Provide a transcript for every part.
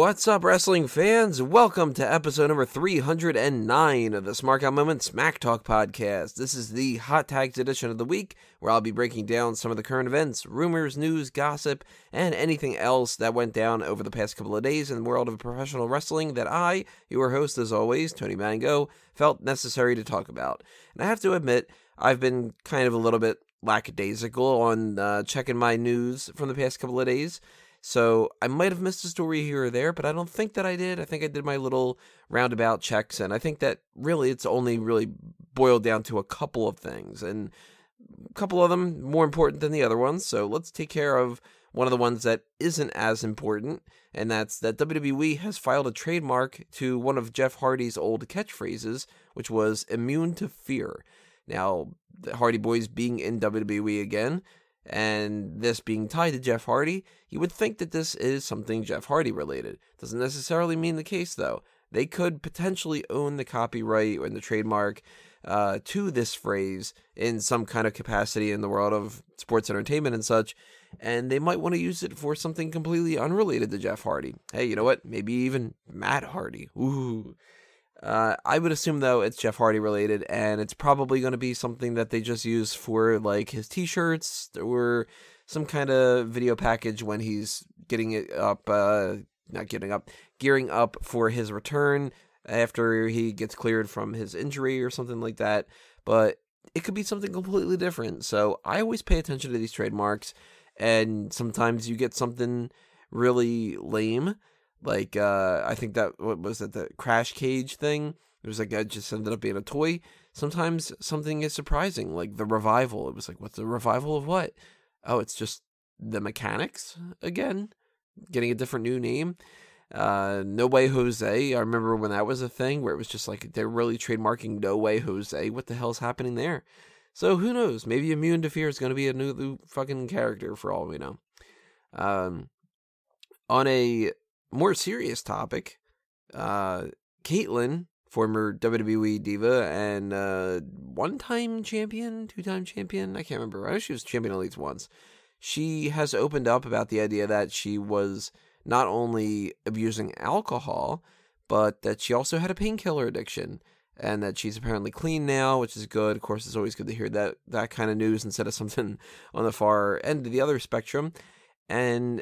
What's up, wrestling fans? Welcome to episode number 309 of the Smark Moment Smack Talk podcast. This is the Hot Tags edition of the week, where I'll be breaking down some of the current events, rumors, news, gossip, and anything else that went down over the past couple of days in the world of professional wrestling that I, your host as always, Tony Mango, felt necessary to talk about. And I have to admit, I've been kind of a little bit lackadaisical on checking my news from the past couple of days. So I might have missed a story here or there, but I don't think that I did. I think I did my little roundabout checks, and I think that really it's only really boiled down to a couple of things, and a couple of them more important than the other ones. So let's take care of one of the ones that isn't as important, and that's that WWE has filed a trademark to one of Jeff Hardy's old catchphrases, which was immune to fear. Now, the Hardy Boys being in WWE again, and this being tied to Jeff Hardy, you would think that this is something Jeff Hardy related. Doesn't necessarily mean the case, though. They could potentially own the copyright or the trademark to this phrase in some kind of capacity in the world of sports entertainment and such, and they might want to use it for something completely unrelated to Jeff Hardy. Hey, you know what? Maybe even Matt Hardy. Ooh. I would assume, though, it's Jeff Hardy related, and it's probably going to be something that they just use for, like, his t-shirts or some kind of video package when he's gearing up for his return after he gets cleared from his injury or something like that. But it could be something completely different. So I always pay attention to these trademarks, and sometimes you get something really lame. Like, I think that, what was it, the Crash Cage thing? It was like, it just ended up being a toy. Sometimes something is surprising, like the Revival. It was like, what's the Revival of what? Oh, it's just the Mechanics again, getting a different new name. No Way Jose. I remember when that was a thing where it was just like, they're really trademarking No Way Jose. What the hell's happening there? So who knows? Maybe Immune to Fear is going to be a new fucking character for all we know. On a more serious topic, Kaitlyn, former WWE diva and one-time champion, two-time champion, I can't remember. I know she was champion at least once. She has opened up about the idea that she was not only abusing alcohol, but that she also had a painkiller addiction, and that she's apparently clean now, which is good. Of course, it's always good to hear that kind of news instead of something on the far end of the other spectrum. And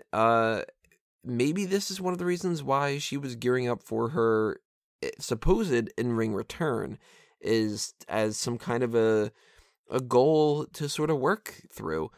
maybe this is one of the reasons why she was gearing up for her supposed in-ring return, is as some kind of a goal to sort of work through.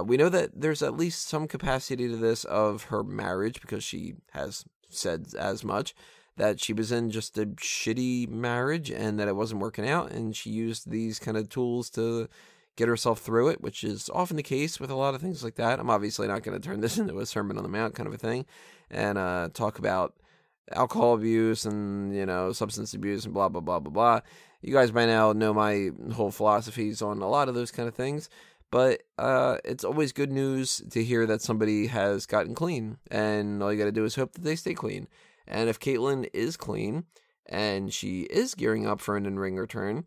We know that there's at least some capacity to this of her marriage, because she has said as much, that she was in just a shitty marriage and that it wasn't working out, and she used these kind of tools to get herself through it, which is often the case with a lot of things like that. I'm obviously not going to turn this into a Sermon on the Mount kind of a thing and talk about alcohol abuse and, substance abuse and blah, blah, blah, blah, blah. You guys by now know my whole philosophies on a lot of those kind of things, but it's always good news to hear that somebody has gotten clean, and all you got to do is hope that they stay clean. And if Kaitlyn is clean and she is gearing up for an in-ring return,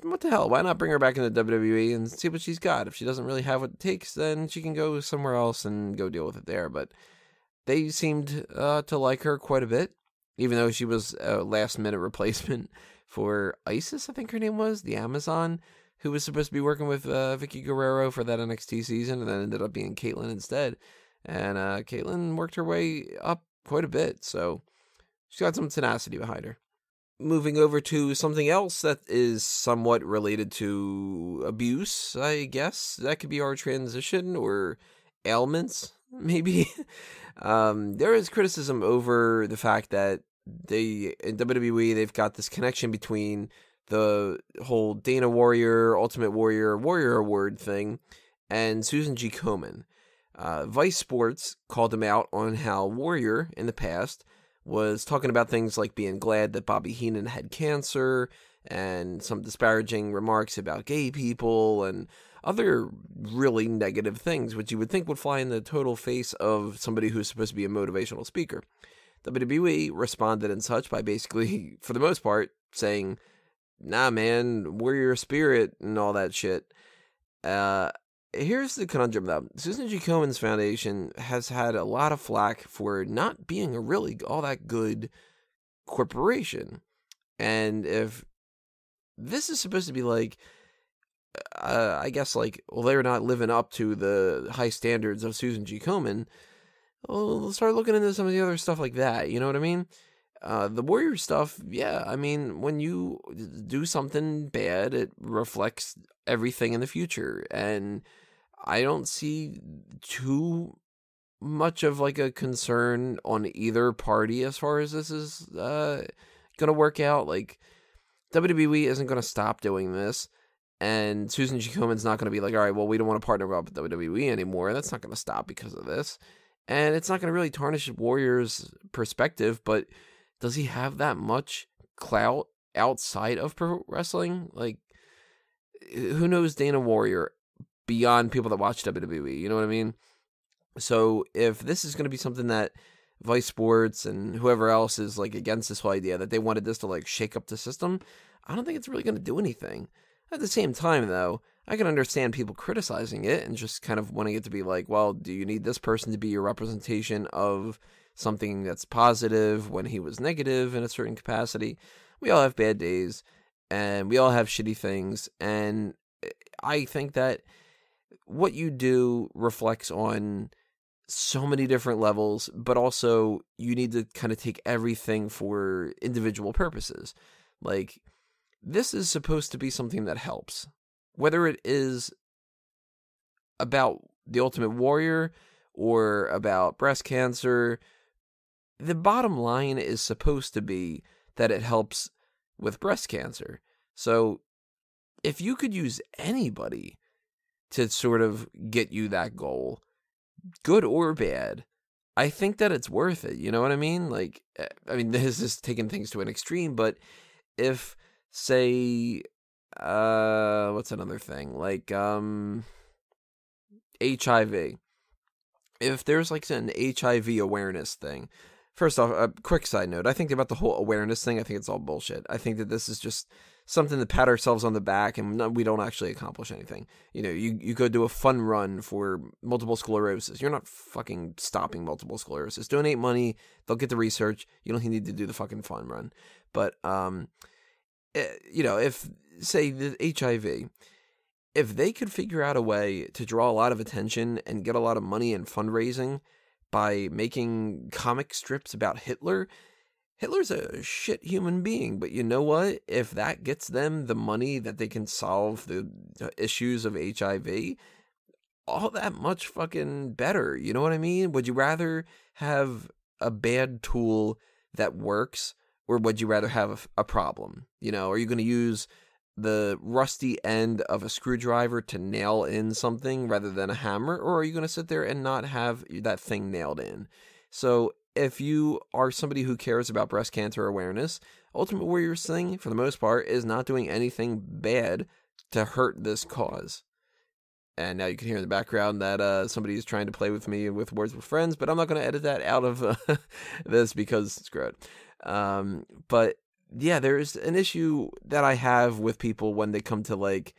what the hell? Why not bring her back into WWE and see what she's got? If she doesn't really have what it takes, then she can go somewhere else and go deal with it there. But they seemed to like her quite a bit, even though she was a last-minute replacement for Isis, I think her name was, the Amazon, who was supposed to be working with Vicky Guerrero for that NXT season, and then ended up being Kaitlyn instead. And Kaitlyn worked her way up quite a bit, so she's got some tenacity behind her. Moving over to something else that is somewhat related to abuse, I guess. That could be our transition, or ailments, maybe. There is criticism over the fact that in WWE, they've got this connection between the whole Dana Warrior, Ultimate Warrior, Warrior Award thing, and Susan G. Komen. Vice Sports called them out on how Warrior, in the past, was talking about things like being glad that Bobby Heenan had cancer, and some disparaging remarks about gay people, and other really negative things, which you would think would fly in the total face of somebody who's supposed to be a motivational speaker. WWE responded and such by basically, for the most part, saying, nah, man, warrior spirit and all that shit. here's the conundrum, though. Susan G. Komen's foundation has had a lot of flack for not being a really all that good corporation. And if this is supposed to be like, I guess, like, well, they're not living up to the high standards of Susan G. Komen, well, start looking into some of the other stuff like that. You know what I mean? The Warrior stuff, yeah. I mean, when you do something bad, it reflects everything in the future. And I don't see too much of like a concern on either party as far as this is going to work out. Like, WWE isn't going to stop doing this. And Susan G. Komen's not going to be like, all right, well, we don't want to partner up with WWE anymore. That's not going to stop because of this. And it's not going to really tarnish Warrior's perspective, but does he have that much clout outside of pro wrestling? Like, who knows Dana Warrior beyond people that watch WWE? You know what I mean? So if this is going to be something that Vice Sports and whoever else is like against this whole idea that they wanted this to like shake up the system, I don't think it's really going to do anything. At the same time, though, I can understand people criticizing it and just kind of wanting it to be like, well, do you need this person to be your representation of something that's positive when he was negative in a certain capacity? We all have bad days, and we all have shitty things, and I think that what you do reflects on so many different levels, but also you need to kind of take everything for individual purposes. Like, this is supposed to be something that helps. Whether it is about the Ultimate Warrior or about breast cancer, the bottom line is supposed to be that it helps with breast cancer. So if you could use anybody to sort of get you that goal, good or bad, I think that it's worth it. You know what I mean? Like, I mean, this is taking things to an extreme, but if, say, what's another thing? Like, HIV. If there's like an HIV awareness thing, first off, a quick side note, I think about the whole awareness thing, I think it's all bullshit. I think that this is just something to pat ourselves on the back and we don't actually accomplish anything. You know, you go do a fun run for multiple sclerosis. You're not fucking stopping multiple sclerosis. Donate money, they'll get the research. You don't need to do the fucking fun run. But, you know, if, say, the HIV, if they could figure out a way to draw a lot of attention and get a lot of money and fundraising by making comic strips about Hitler's a shit human being, but you know what? If that gets them the money that they can solve the issues of HIV, all that much fucking better. You know what I mean? Would you rather have a bad tool that works, or would you rather have a problem? You know, are you going to use the rusty end of a screwdriver to nail in something rather than a hammer, or are you going to sit there and not have that thing nailed in? So if you are somebody who cares about breast cancer awareness, Ultimate Warrior's thing, for the most part, is not doing anything bad to hurt this cause. And now you can hear in the background that somebody is trying to play with me with Words with Friends, but I'm not going to edit that out of this because screw it. But yeah, there's an issue that I have with people when they come to like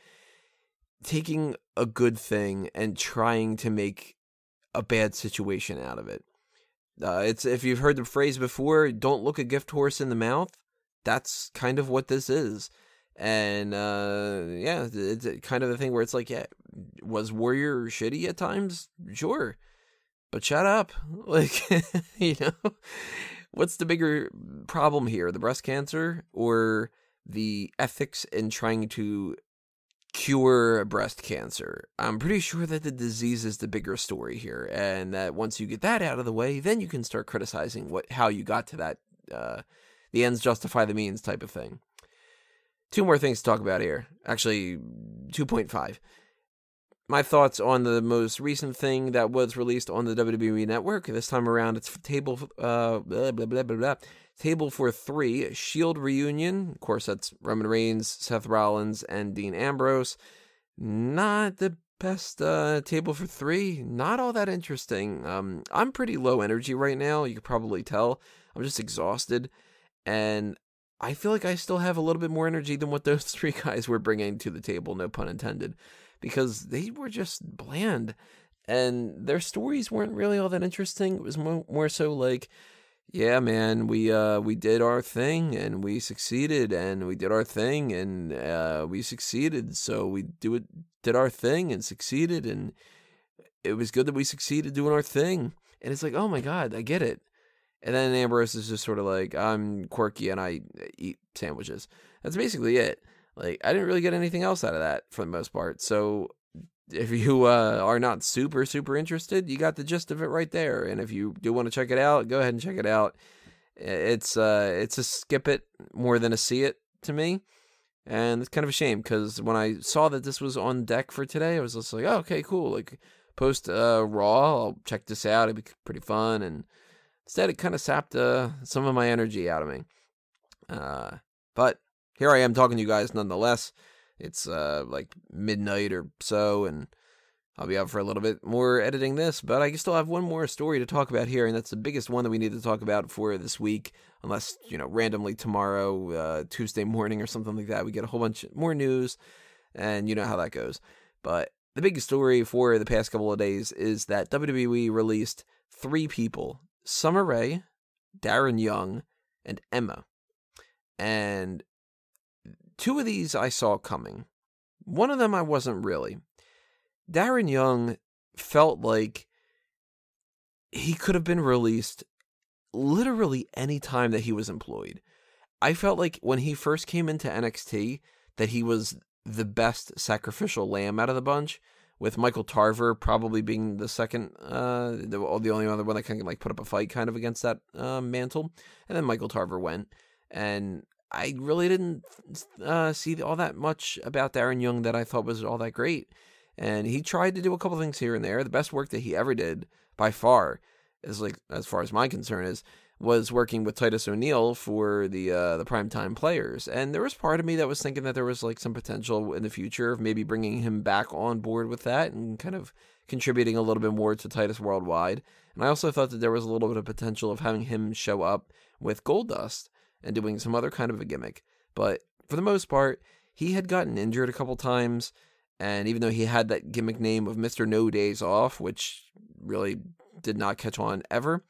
taking a good thing and trying to make a bad situation out of it. It's, if you've heard the phrase before, don't look a gift horse in the mouth. That's kind of what this is. And yeah, it's kind of the thing where it's like, yeah, was Warrior shitty at times? Sure. But shut up. Like, you know, what's the bigger problem here? The breast cancer or the ethics in trying to cure breast cancer? I'm pretty sure that the disease is the bigger story here, and that once you get that out of the way, then you can start criticizing how you got to that, the ends justify the means type of thing. 2 more things to talk about here. Actually, 2.5. My thoughts on the most recent thing that was released on the WWE Network. This time around, it's Table for 3, Shield reunion. Of course, that's Roman Reigns, Seth Rollins, and Dean Ambrose. Not the best Table for 3. Not all that interesting. I'm pretty low energy right now. You could probably tell. I'm just exhausted. And I feel like I still have a little bit more energy than what those 3 guys were bringing to the table, no pun intended. because they were just bland. And their stories weren't really all that interesting. It was more so like, yeah, man, we did our thing and we succeeded, and we did our thing and we succeeded. So we did our thing and succeeded, and it was good that we succeeded doing our thing. And it's like, oh my God, I get it. And then Ambrose is just sort of like, I'm quirky and I eat sandwiches. That's basically it. Like, I didn't really get anything else out of that for the most part. So if you are not super, super interested, you got the gist of it right there. And if you do want to check it out, go ahead and check it out. It's a skip it more than a see it to me. And it's kind of a shame because when I saw that this was on deck for today, I was just like, oh, okay, cool. Like, post Raw, I'll check this out. It'd be pretty fun. And instead, it kind of sapped some of my energy out of me. But here I am talking to you guys nonetheless. It's like midnight or so, and I'll be out for a little bit more editing this, but I still have one more story to talk about here, and that's the biggest one that we need to talk about for this week, unless, randomly tomorrow, Tuesday morning or something like that, we get a whole bunch more news, and you know how that goes. But the biggest story for the past couple of days is that WWE released 3 people, Summer Rae, Darren Young, and Emma. And 2 of these I saw coming. One of them I wasn't really. Darren Young felt like he could have been released literally any time that he was employed. I felt like when he first came into NXT that he was the best sacrificial lamb out of the bunch, with Michael Tarver probably being the second, the only other one that can like put up a fight kind of against that mantle. And then Michael Tarver went, and I really didn't see all that much about Darren Young that I thought was all that great. And he tried to do a couple things here and there. The best work that he ever did, by far, is like, as far as my concern is, was working with Titus O'Neil for the Primetime Players. And there was part of me that was thinking that there was like some potential in the future of maybe bringing him back on board with that and kind of contributing a little bit more to Titus Worldwide. And I also thought that there was a little bit of potential of having him show up with Goldust and doing some other kind of a gimmick. But for the most part, he had gotten injured a couple times, and even though he had that gimmick name of Mr. No Days Off, which really did not catch on ever,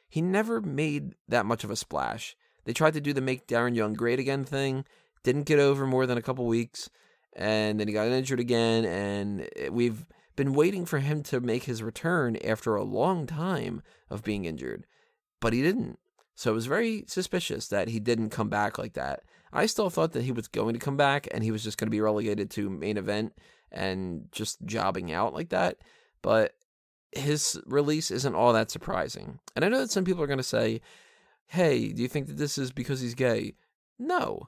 he never made that much of a splash. They tried to do the Make Darren Young Great Again thing, didn't get over more than a couple weeks, and then he got injured again, and we've been waiting for him to make his return after a long time of being injured, but he didn't. So it was very suspicious that he didn't come back like that. I still thought that he was going to come back and he was just going to be relegated to main event and just jobbing out like that. But his release isn't all that surprising. And I know that some people are going to say, hey, do you think that this is because he's gay? No.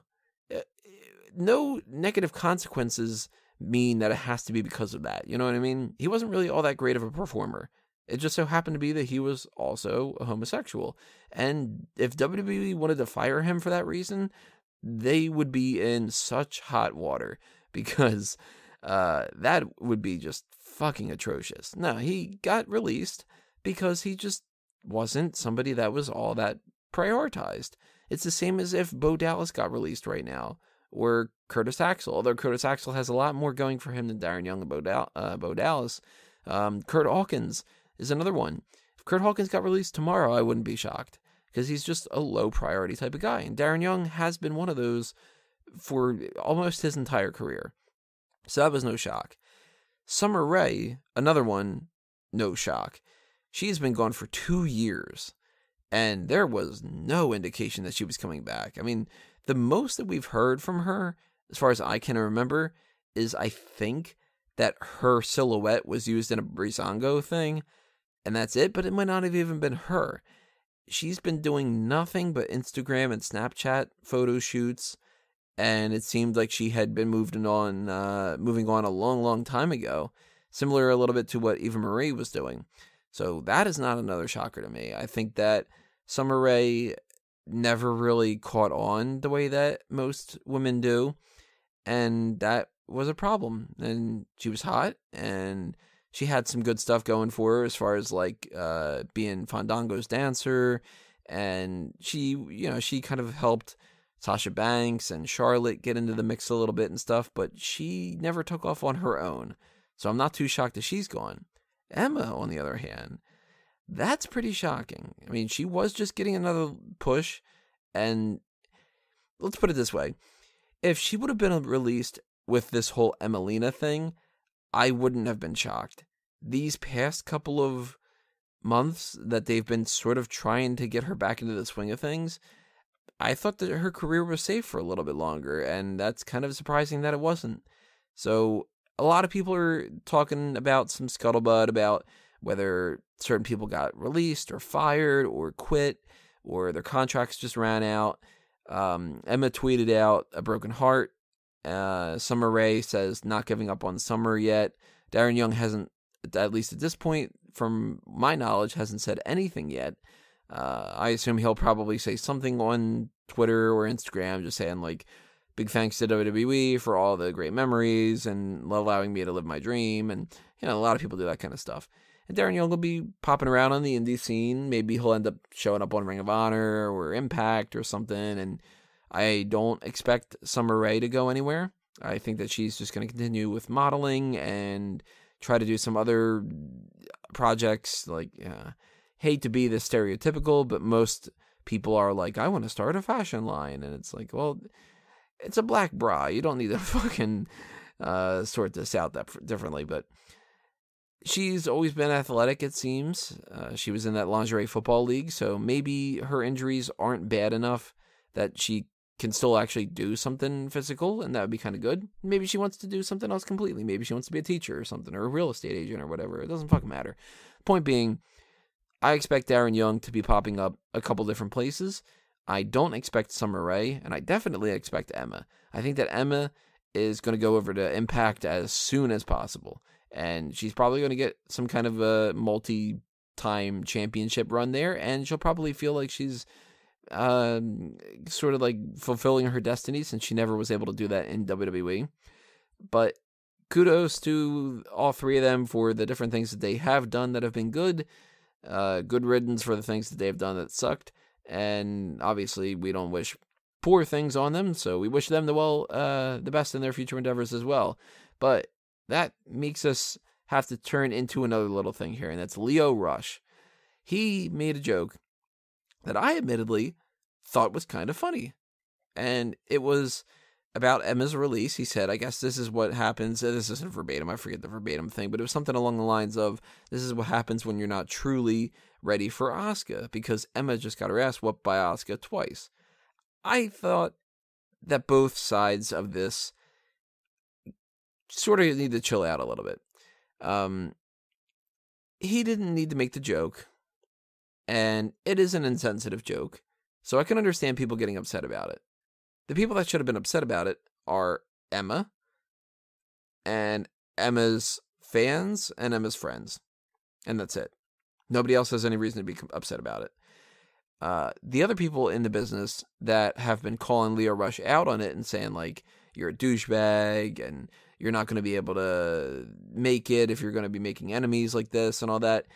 No negative consequences mean that it has to be because of that. You know what I mean? He wasn't really all that great of a performer. It just so happened to be that he was also a homosexual. And if WWE wanted to fire him for that reason, they would be in such hot water, because that would be just fucking atrocious. No, he got released because he just wasn't somebody that was all that prioritized. It's the same as if Bo Dallas got released right now, or Curtis Axel, although Curtis Axel has a lot more going for him than Darren Young and Bo Dallas. Kurt Hawkins is another one. If Kurt Hawkins got released tomorrow, I wouldn't be shocked, because he's just a low priority type of guy. And Darren Young has been one of those for almost his entire career. So that was no shock. Summer Rae, another one, no shock. She's been gone for 2 years, and there was no indication that she was coming back. I mean, the most that we've heard from her, as far as I can remember, is I think that her silhouette was used in a Breezango thing, and that's it, but it might not have even been her. She's been doing nothing but Instagram and Snapchat photo shoots, and it seemed like she had been moving on a long, long time ago, similar a little bit to what Eva Marie was doing. So that is not another shocker to me. I think that Summer Rae never really caught on the way that most women do, and that was a problem. And she was hot, and she had some good stuff going for her as far as like being Fandango's dancer, and she kind of helped Sasha Banks and Charlotte get into the mix a little bit and stuff, but she never took off on her own. So I'm not too shocked that she's gone. Emma, on the other hand, that's pretty shocking. I mean, she was just getting another push, and let's put it this way. If she would have been released with this whole Emelina thing, I wouldn't have been shocked. These past couple of months that they've been sort of trying to get her back into the swing of things, I thought that her career was safe for a little bit longer, and that's kind of surprising that it wasn't. So a lot of people are talking about some scuttlebutt about whether certain people got released or fired or quit or their contracts just ran out. Emma tweeted out a broken heart. Summer Rae says not giving up on Summer yet. Darren Young hasn't, at least at this point, from my knowledge, hasn't said anything yet. I assume he'll probably say something on Twitter or Instagram just saying, like, big thanks to WWE for all the great memories and allowing me to live my dream. And, you know, a lot of people do that kind of stuff. And Darren Young will be popping around on the indie scene. Maybe he'll end up showing up on Ring of Honor or Impact or something. And I don't expect Summer Rae to go anywhere. I think that she's just going to continue with modeling and try to do some other projects. Like, hate to be the stereotypical, but most people are like, I want to start a fashion line. And it's like, well, it's a black bra. You don't need to fucking sort this out that differently. But she's always been athletic, it seems. She was in that lingerie football league, so maybe her injuries aren't bad enough that she can still actually do something physical, and that would be kind of good. Maybe she wants to do something else completely. Maybe she wants to be a teacher or something, or a real estate agent or whatever. It doesn't fucking matter. Point being, I expect Darren Young to be popping up a couple different places. I don't expect Summer Rae, and I definitely expect Emma. I think that Emma is going to go over to Impact as soon as possible, and she's probably going to get some kind of a multi-time championship run there, and she'll probably feel like she's sort of like fulfilling her destiny since she never was able to do that in WWE. But kudos to all three of them for the different things that they have done that have been good. Good riddance for the things that they've done that sucked. And obviously we don't wish poor things on them, so we wish them the best in their future endeavors as well. But that makes us have to turn into another little thing here, and that's Lio Rush. He made a joke that I admittedly thought was kind of funny. And it was about Emma's release. He said, I guess this is what happens. This isn't verbatim. I forget the verbatim thing, but it was something along the lines of, this is what happens when you're not truly ready for Asuka, because Emma just got her ass whooped by Asuka twice. I thought that both sides of this sort of need to chill out a little bit. He didn't need to make the joke, and it is an insensitive joke, so I can understand people getting upset about it. The people that should have been upset about it are Emma, and Emma's fans, and Emma's friends. And that's it. Nobody else has any reason to be upset about it. The other people in the business that have been calling Lio Rush out on it and saying, like, you're a douchebag, and you're not going to be able to make it if you're going to be making enemies like this and all that.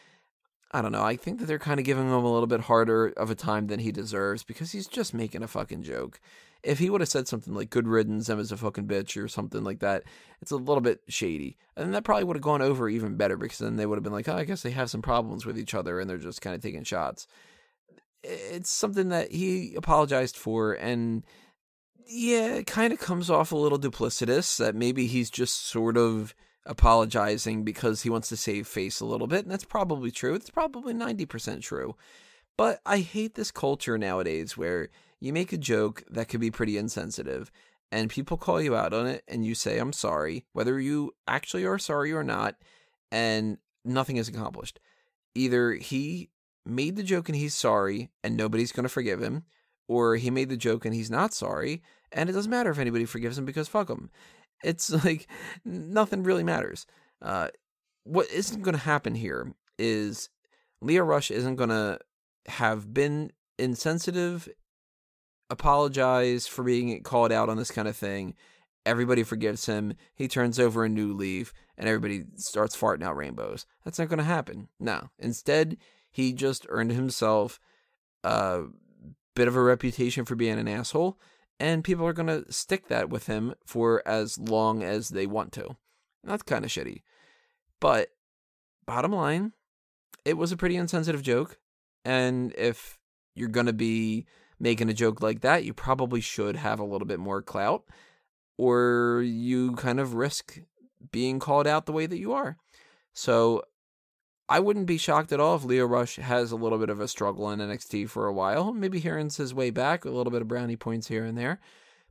I don't know. I think that they're kind of giving him a little bit harder of a time than he deserves because he's just making a fucking joke. If he would have said something like good riddance, Emma's a fucking bitch or something like that, it's a little bit shady. And that probably would have gone over even better because then they would have been like, oh, I guess they have some problems with each other and they're just kind of taking shots. It's something that he apologized for, and yeah, it kind of comes off a little duplicitous that maybe he's just sort of apologizing because he wants to save face a little bit, and that's probably true. It's probably 90% true. But I hate this culture nowadays where you make a joke that could be pretty insensitive, and people call you out on it, and you say, I'm sorry, whether you actually are sorry or not, and nothing is accomplished. Either he made the joke and he's sorry, and nobody's going to forgive him, or he made the joke and he's not sorry, and it doesn't matter if anybody forgives him because fuck him. It's like nothing really matters. What isn't going to happen here is Lio Rush isn't going to have been insensitive, apologize for being called out on this kind of thing. Everybody forgives him. He turns over a new leaf and everybody starts farting out rainbows. That's not going to happen. No. Instead, he just earned himself a bit of a reputation for being an asshole. and people are going to stick that with him for as long as they want to. And that's kind of shitty. But bottom line, it was a pretty insensitive joke, and if you're going to be making a joke like that, you probably should have a little bit more clout, or you kind of risk being called out the way that you are. So I wouldn't be shocked at all if Lio Rush has a little bit of a struggle in NXT for a while. Maybe he earns his way back, a little bit of brownie points here and there.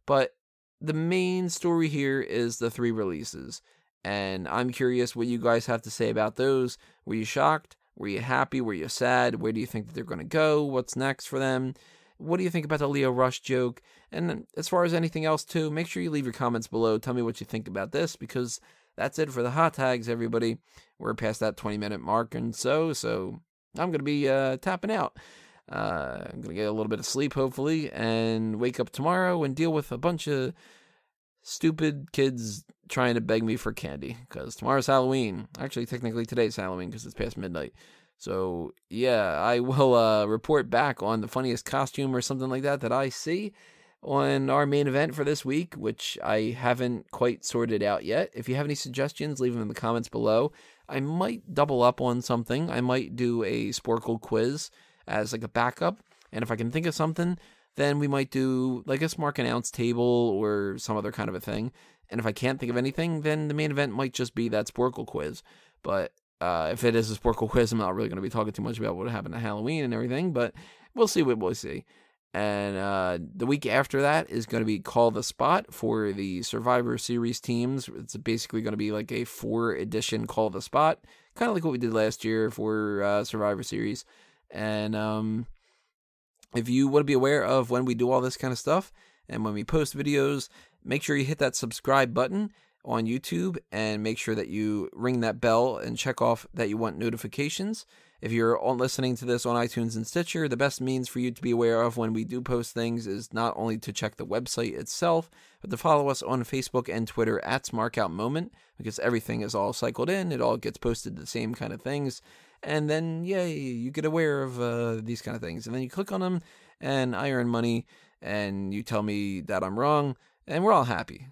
But the main story here is the 3 releases. And I'm curious what you guys have to say about those. Were you shocked? Were you happy? Were you sad? Where do you think that they're going to go? What's next for them? What do you think about the Lio Rush joke? And as far as anything else too, make sure you leave your comments below. Tell me what you think about this, because that's it for the hot tags, everybody. We're past that 20-minute mark and so I'm going to be tapping out. I'm going to get a little bit of sleep, hopefully, and wake up tomorrow and deal with a bunch of stupid kids trying to beg me for candy, because tomorrow's Halloween. Actually, technically today's Halloween because it's past midnight. So, yeah, I will report back on the funniest costume or something like that I see on our main event for this week, which I haven't quite sorted out yet. If you have any suggestions, leave them in the comments below. I might double up on something. I might do a Sporkle quiz as like a backup, and if I can think of something, then we might do like a Smark announce table or some other kind of a thing. And if I can't think of anything, then the main event might just be that Sporkle quiz. But if it is a Sporkle quiz, I'm not really going to be talking too much about what happened at Halloween and everything, but we'll see what we'll see. And the week after that is going to be Call the Spot for the Survivor Series teams. It's basically going to be like a 4-edition Call the Spot, kind of like what we did last year for Survivor Series. And if you want to be aware of when we do all this kind of stuff and when we post videos, make sure you hit that subscribe button on YouTube and make sure that you ring that bell and check off that you want notifications. If you're listening to this on iTunes and Stitcher, the best means for you to be aware of when we do post things is not only to check the website itself, but to follow us on Facebook and Twitter at SmarkOutMoment, because everything is all cycled in. It all gets posted the same kind of things. And then, yay, you get aware of these kind of things. And then you click on them, and I earn money, and you tell me that I'm wrong, and we're all happy.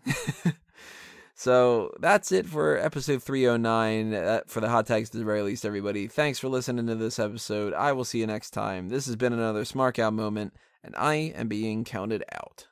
So that's it for episode 309 for the hot tags at the very least, everybody. Thanks for listening to this episode. I will see you next time. This has been another Smark Out moment, and I am being counted out.